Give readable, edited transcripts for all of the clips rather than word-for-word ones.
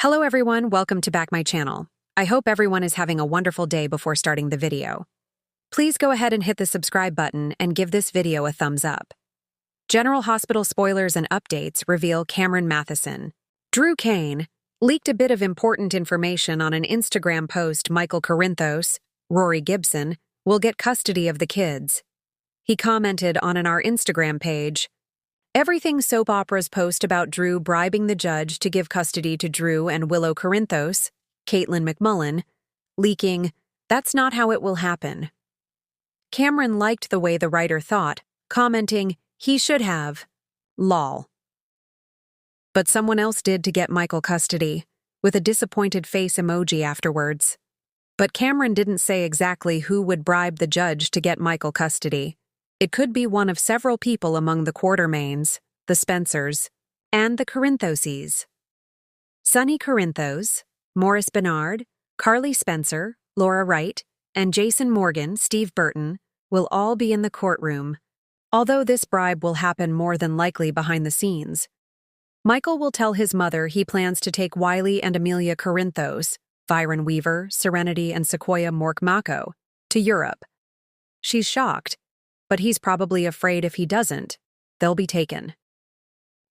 Hello everyone, welcome to back my channel. I hope everyone is having a wonderful day before starting the video. Please go ahead and hit the subscribe button and give this video a thumbs up. General Hospital spoilers and updates reveal Cameron Mathison. Drew Cain leaked a bit of important information on an Instagram post. Michael Corinthos, Rory Gibson, will get custody of the kids. He commented on our Instagram page, "Everything soap operas post about Drew bribing the judge to give custody to Drew and Willow Corinthos, Caitlin McMullen, leaking, that's not how it will happen." Cameron liked the way the writer thought, commenting, "He should have. Lol." But someone else did to get Michael custody, with a disappointed face emoji afterwards. But Cameron didn't say exactly who would bribe the judge to get Michael custody. It could be one of several people among the Quartermains, the Spencers, and the Corinthoses. Sonny Corinthos, Morris Bernard, Carly Spencer, Laura Wright, and Jason Morgan, Steve Burton, will all be in the courtroom, although this bribe will happen more than likely behind the scenes. Michael will tell his mother he plans to take Wiley and Amelia Corinthos, Byron Weaver, Serenity, and Sequoia Morkmako, to Europe. She's shocked, but he's probably afraid if he doesn't, they'll be taken.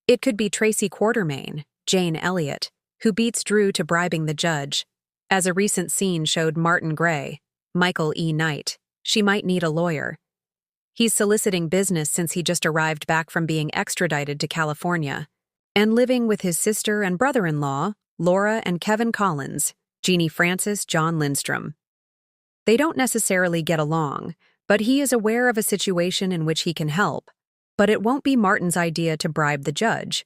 It could be Tracy Quartermain, Jane Elliott, who beats Drew to bribing the judge. As a recent scene showed Martin Gray, Michael E. Knight, she might need a lawyer. He's soliciting business since he just arrived back from being extradited to California, and living with his sister and brother-in-law, Laura and Kevin Collins, Jeannie Francis, John Lindstrom. They don't necessarily get along, but he is aware of a situation in which he can help. But it won't be Martin's idea to bribe the judge.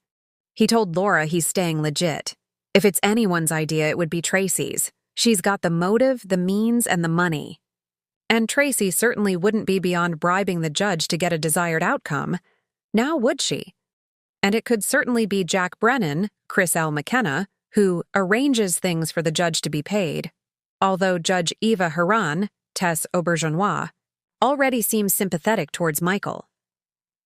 He told Laura he's staying legit. If it's anyone's idea, it would be Tracy's. She's got the motive, the means, and the money. And Tracy certainly wouldn't be beyond bribing the judge to get a desired outcome. Now would she? And it could certainly be Jack Brennan, Chris L. McKenna, who arranges things for the judge to be paid. Although Judge Eva Haran, Tess Auberjonois, already seems sympathetic towards Michael.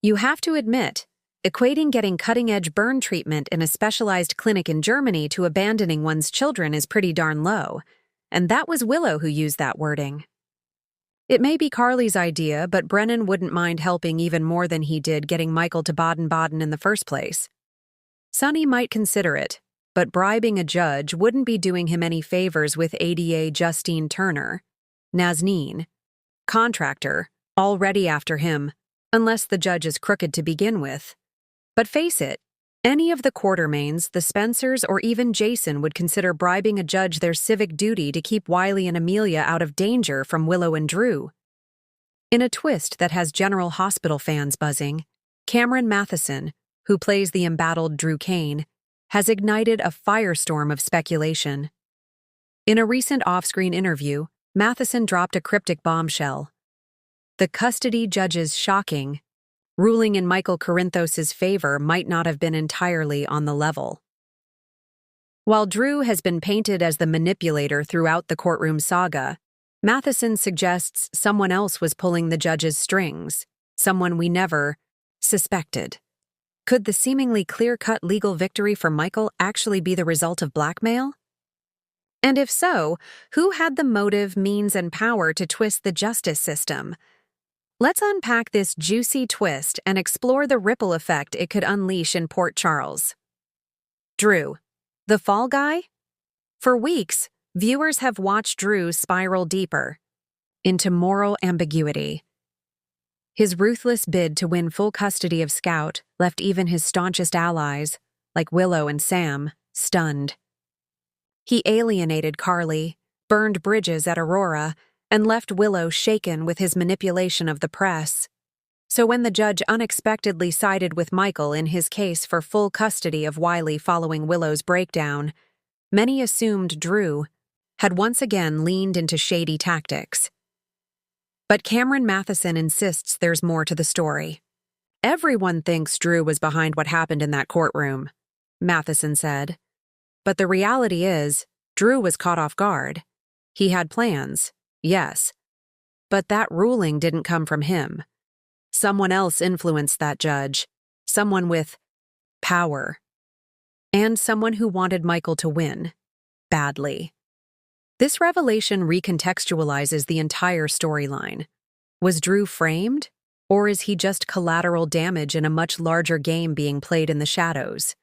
You have to admit, equating getting cutting-edge burn treatment in a specialized clinic in Germany to abandoning one's children is pretty darn low, and that was Willow who used that wording. It may be Carly's idea, but Brennan wouldn't mind helping even more than he did getting Michael to Baden-Baden in the first place. Sonny might consider it, but bribing a judge wouldn't be doing him any favors with ADA Justine Turner, Nazneen, contractor, already after him, unless the judge is crooked to begin with. But face it, any of the Quartermains, the Spencers, or even Jason would consider bribing a judge their civic duty to keep Wiley and Amelia out of danger from Willow and Drew. In a twist that has General Hospital fans buzzing, Cameron Mathison, who plays the embattled Drew Cain, has ignited a firestorm of speculation. In a recent off-screen interview, Mathison dropped a cryptic bombshell. The custody judge's shocking ruling in Michael Corinthos' favor might not have been entirely on the level. While Drew has been painted as the manipulator throughout the courtroom saga, Mathison suggests someone else was pulling the judge's strings, someone we never suspected. Could the seemingly clear-cut legal victory for Michael actually be the result of blackmail? And if so, who had the motive, means, and power to twist the justice system? Let's unpack this juicy twist and explore the ripple effect it could unleash in Port Charles. Drew, the fall guy? For weeks, viewers have watched Drew spiral deeper into moral ambiguity. His ruthless bid to win full custody of Scout left even his staunchest allies, like Willow and Sam, stunned. He alienated Carly, burned bridges at Aurora, and left Willow shaken with his manipulation of the press. So when the judge unexpectedly sided with Michael in his case for full custody of Wiley following Willow's breakdown, many assumed Drew had once again leaned into shady tactics. But Cameron Mathison insists there's more to the story. "Everyone thinks Drew was behind what happened in that courtroom," Mathison said. But the reality is, Drew was caught off guard. He had plans, yes, but that ruling didn't come from him. Someone else influenced that judge, someone with power. and someone who wanted Michael to win, badly. This revelation recontextualizes the entire storyline. Was Drew framed, or is he just collateral damage in a much larger game being played in the shadows?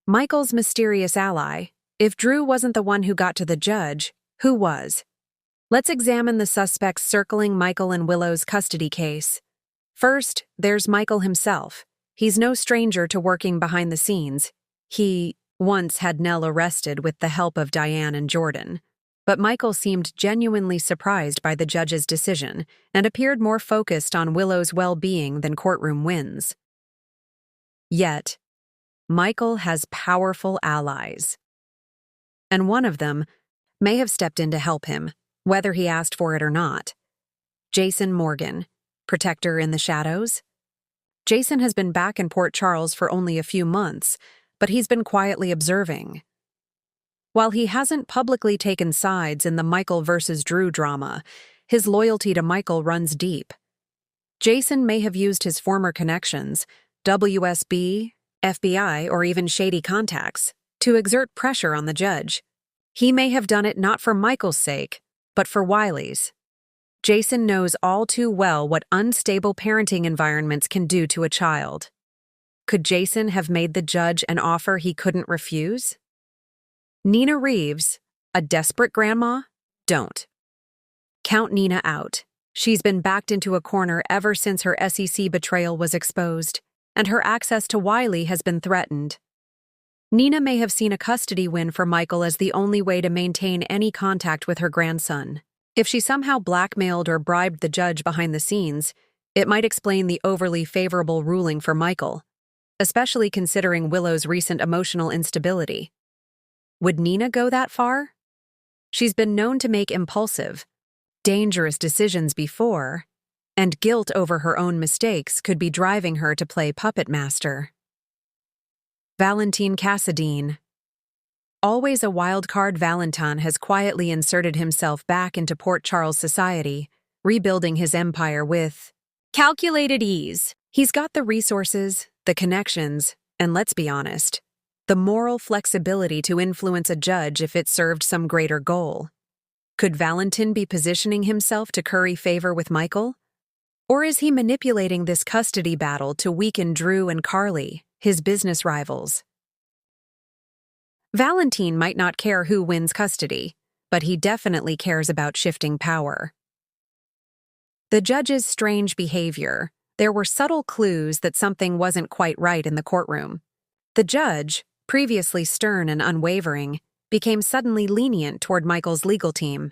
Michael's mysterious ally. If Drew wasn't the one who got to the judge, who was? Let's examine the suspects circling Michael and Willow's custody case. First, there's Michael himself. He's no stranger to working behind the scenes. He once had Nell arrested with the help of Diane and Jordan. But Michael seemed genuinely surprised by the judge's decision and appeared more focused on Willow's well-being than courtroom wins. Yet, Michael has powerful allies. And one of them may have stepped in to help him, whether he asked for it or not. Jason Morgan, protector in the shadows. Jason has been back in Port Charles for only a few months, but he's been quietly observing. While he hasn't publicly taken sides in the Michael versus Drew drama, his loyalty to Michael runs deep. Jason may have used his former connections, WSB, FBI, or even shady contacts, to exert pressure on the judge. He may have done it not for Michael's sake, but for Wiley's. Jason knows all too well what unstable parenting environments can do to a child. Could Jason have made the judge an offer he couldn't refuse? Nina Reeves, a desperate grandma? Don't. Count Nina out. She's been backed into a corner ever since her SEC betrayal was exposed, and her access to Wiley has been threatened. Nina may have seen a custody win for Michael as the only way to maintain any contact with her grandson. If she somehow blackmailed or bribed the judge behind the scenes, it might explain the overly favorable ruling for Michael, especially considering Willow's recent emotional instability. Would Nina go that far? She's been known to make impulsive, dangerous decisions before, and guilt over her own mistakes could be driving her to play puppet master. Valentine Cassadine. Always a wild card, Valentin has quietly inserted himself back into Port Charles society, rebuilding his empire with calculated ease. He's got the resources, the connections, and let's be honest, the moral flexibility to influence a judge if it served some greater goal. Could Valentin be positioning himself to curry favor with Michael? Or is he manipulating this custody battle to weaken Drew and Carly, his business rivals? Valentin might not care who wins custody, but he definitely cares about shifting power. The judge's strange behavior. There were subtle clues that something wasn't quite right in the courtroom. The judge, previously stern and unwavering, became suddenly lenient toward Michael's legal team.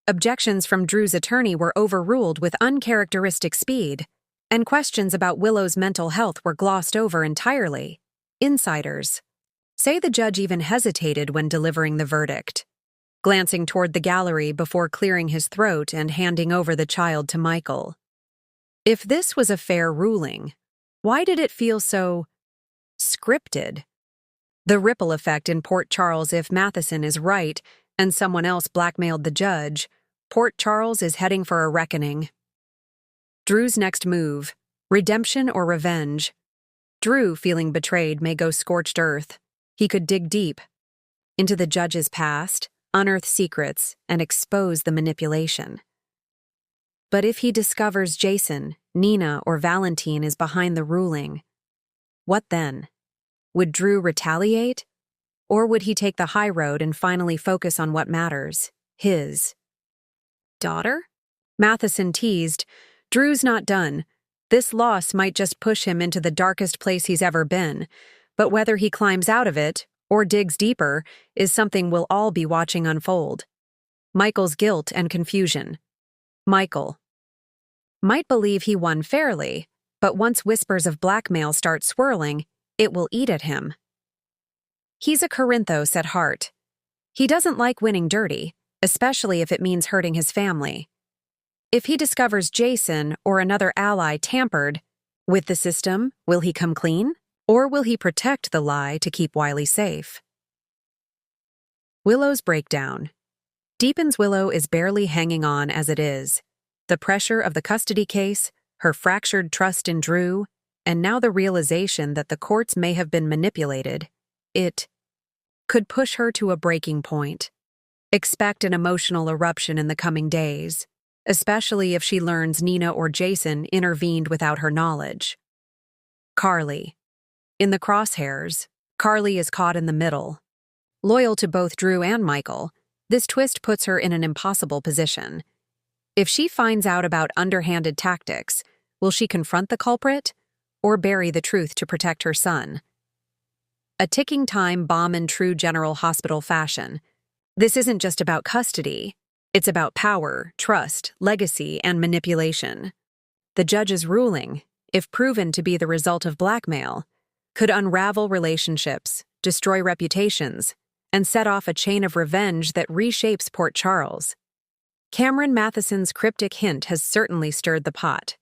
Objections from Drew's attorney were overruled with uncharacteristic speed, and questions about Willow's mental health were glossed over entirely. Insiders say the judge even hesitated when delivering the verdict, glancing toward the gallery before clearing his throat and handing over the child to Michael. If this was a fair ruling, why did it feel so scripted? The ripple effect in Port Charles. If Mathison is right and someone else blackmailed the judge, Port Charles is heading for a reckoning. Drew's next move, redemption or revenge. Drew, feeling betrayed, may go scorched earth. He could dig deep into the judge's past, unearth secrets, and expose the manipulation. But if he discovers Jason, Nina, or Valentine is behind the ruling, what then? Would Drew retaliate? Or would he take the high road and finally focus on what matters, his daughter? Mathison teased, Drew's not done. This loss might just push him into the darkest place he's ever been, but whether he climbs out of it or digs deeper is something we'll all be watching unfold. Michael's guilt and confusion. Michael might believe he won fairly, but once whispers of blackmail start swirling, it will eat at him. He's a Corinthos at heart. He doesn't like winning dirty, especially if it means hurting his family. If he discovers Jason or another ally tampered with the system, will he come clean? Or will he protect the lie to keep Wiley safe? Willow's breakdown. Deepens. Willow is barely hanging on as it is. The pressure of the custody case, her fractured trust in Drew, and now the realization that the courts may have been manipulated, It could push her to a breaking point. Expect an emotional eruption in the coming days, especially if she learns Nina or Jason intervened without her knowledge. Carly. In the crosshairs, Carly is caught in the middle. Loyal to both Drew and Michael, this twist puts her in an impossible position. If she finds out about underhanded tactics, will she confront the culprit or bury the truth to protect her son? A ticking time bomb in true General Hospital fashion. This isn't just about custody. It's about power, trust, legacy, and manipulation. The judge's ruling, if proven to be the result of blackmail, could unravel relationships, destroy reputations, and set off a chain of revenge that reshapes Port Charles. Cameron Mathison's cryptic hint has certainly stirred the pot.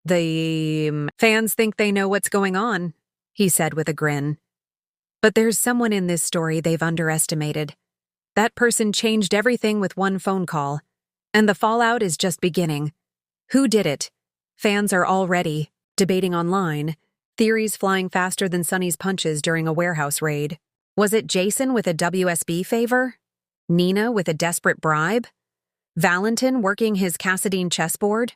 The fans think they know what's going on, he said with a grin. But there's someone in this story they've underestimated. That person changed everything with one phone call, and the fallout is just beginning. Who did it? Fans are already debating online, theories flying faster than Sonny's punches during a warehouse raid. Was it Jason with a WSB favor? Nina with a desperate bribe? Valentin working his Cassadine chessboard?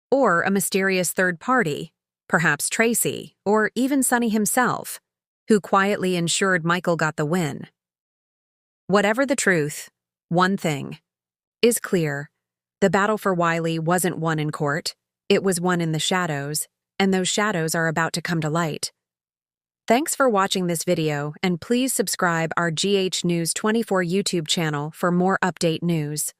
Or a mysterious third party, perhaps Tracy, or even Sonny himself, who quietly ensured Michael got the win? Whatever the truth, one thing is clear. The battle for Wiley wasn't won in court, it was won in the shadows, and those shadows are about to come to light. Thanks for watching this video, and please subscribe our GH News 24 YouTube channel for more update news.